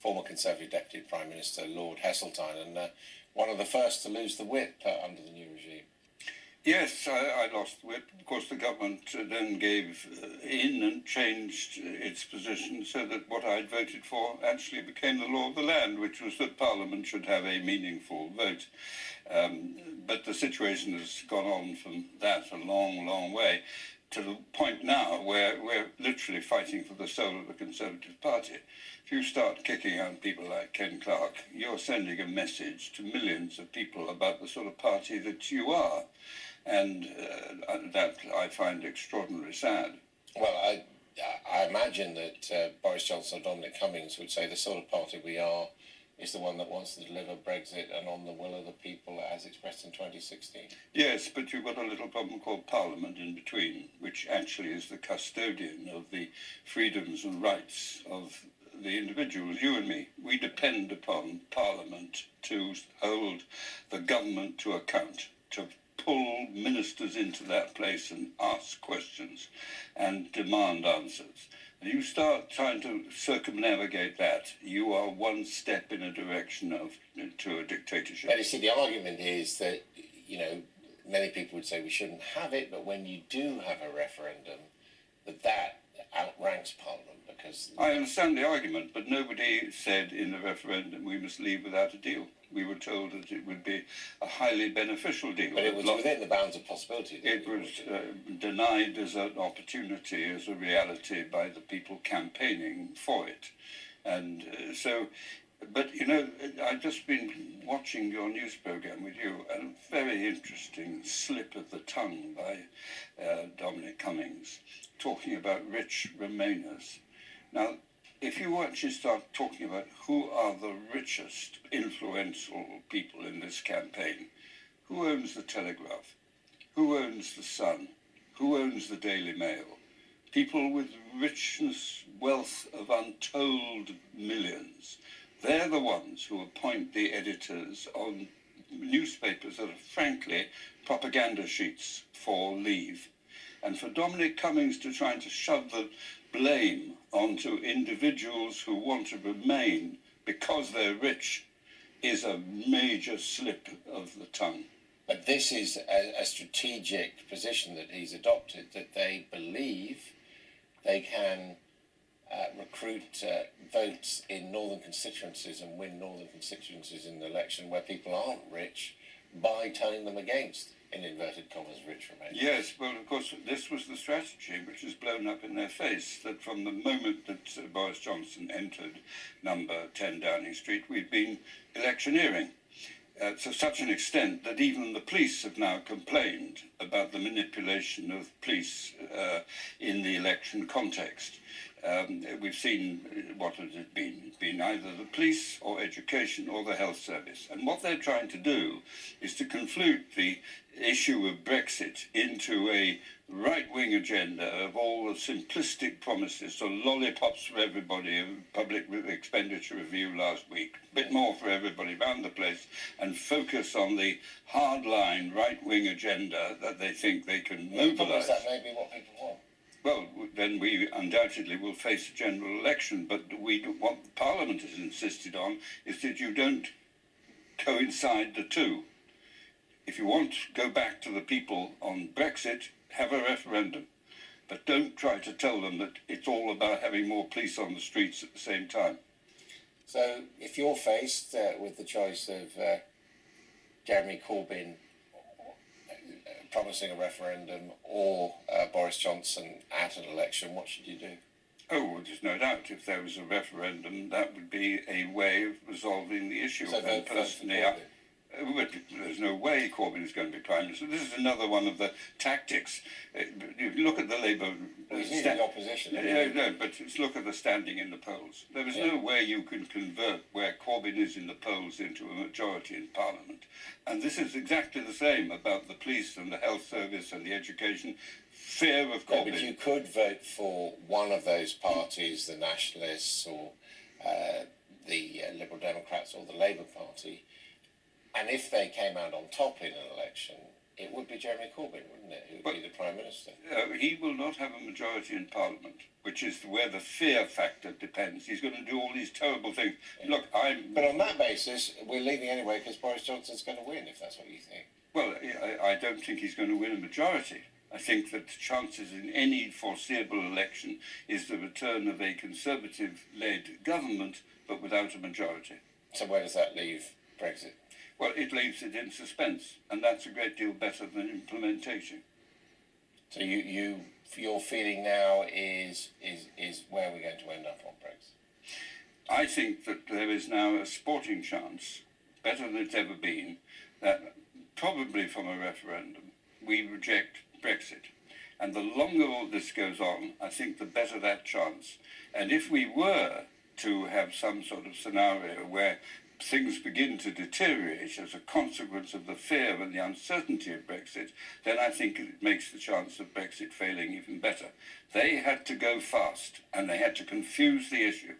former Conservative Deputy Prime Minister, Lord Heseltine, and one of the first to lose the whip under the new regime. Yes, I lost the whip. Of course, the government then gave in and changed its position so that what I'd voted for actually became the law of the land, which was that Parliament should have a meaningful vote. But the situation has gone on from that a long, long way to the point now where we're literally fighting for the soul of the Conservative Party. If you start kicking out people like Ken Clarke, you're sending a message to millions of people about the sort of party that you are. And that I find extraordinarily sad. Well, I imagine that Boris Johnson or Dominic Cummings would say the sort of party we are is the one that wants to deliver Brexit and on the will of the people as expressed in 2016. Yes, but you've got a little problem called Parliament in between, which actually is the custodian of the freedoms and rights of the individuals, you and me. We depend upon Parliament to hold the government to account, to pull ministers into that place and ask questions and demand answers. And you start trying to circumnavigate that, you are one step in a direction to a dictatorship. But you see, the argument is that, you know, many people would say we shouldn't have it, but when you do have a referendum, that outranks Parliament because... I understand the argument, but nobody said in the referendum we must leave without a deal. We were told that it would be a highly beneficial deal. But it was within the bounds of possibility. It was denied as an opportunity, as a reality by the people campaigning for it. And but you know, I've just been watching your news programme with you, and a very interesting slip of the tongue by Dominic Cummings, talking about rich Remainers. Now, if you actually start talking about who are the richest influential people in this campaign, who owns the Telegraph, who owns the Sun, who owns the Daily Mail, people with richness, wealth of untold millions, they're the ones who appoint the editors on newspapers that are frankly propaganda sheets for leave. And for Dominic Cummings to try to shove the blame onto individuals who want to remain because they're rich is a major slip of the tongue. But this is a strategic position that he's adopted, that they believe they can recruit votes in northern constituencies and win northern constituencies in the election where people aren't rich by turning them against, in inverted commas, rich Remainers. Yes, well, of course, this was the strategy which was blown up in their face, that from the moment that Boris Johnson entered number 10 Downing Street, we'd been electioneering to such an extent that even the police have now complained about the manipulation of police in the election context. We've seen, what has it been? It's been either the police or education or the health service. And what they're trying to do is to conflate the issue of Brexit into a right-wing agenda of all the simplistic promises, so lollipops for everybody, a public expenditure review last week, a bit more for everybody around the place, and focus on the hardline right-wing agenda that they think they can mobilise. That may be what people want. Well, then we undoubtedly will face a general election, but what Parliament has insisted on is that you don't coincide the two. If you want to go back to the people on Brexit, have a referendum, but don't try to tell them that it's all about having more police on the streets at the same time. So if you're faced with the choice of Jeremy Corbyn promising a referendum or Boris Johnson at an election, what should you do? Oh, well, there's no doubt if there was a referendum, that would be a way of resolving the issue. So and personally, there's no way Corbyn is going to be Prime Minister. This is another one of the tactics. You look at the Labour... he's in the opposition. No, but look at the standing in the polls. There is no way you can convert where Corbyn is in the polls into a majority in Parliament. And this is exactly the same about the police and the health service and the education. Fear of Corbyn. But you could vote for one of those parties, the Nationalists or the Liberal Democrats or the Labour Party, and if they came out on top in an election, it would be Jeremy Corbyn, wouldn't it? Who would But- be the Prime Minister. He will not have a majority in Parliament, which is where the fear factor depends. He's going to do all these terrible things. Look, But on that basis, we're leaving anyway because Boris Johnson's going to win, if that's what you think. Well, I don't think he's going to win a majority. I think that the chances in any foreseeable election is the return of a Conservative-led government, but without a majority. So where does that leave Brexit? Well, it leaves it in suspense, and that's a great deal better than implementation. So your feeling now is where we're going to end up on Brexit? I think that there is now a sporting chance, better than it's ever been, that probably from a referendum, we reject Brexit. And the longer all this goes on, I think the better that chance. And if we were to have some sort of scenario where things begin to deteriorate as a consequence of the fear and the uncertainty of Brexit, then I think it makes the chance of Brexit failing even better. They had to go fast, and they had to confuse the issue.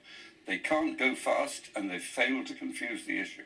They can't go fast, and they failed to confuse the issue.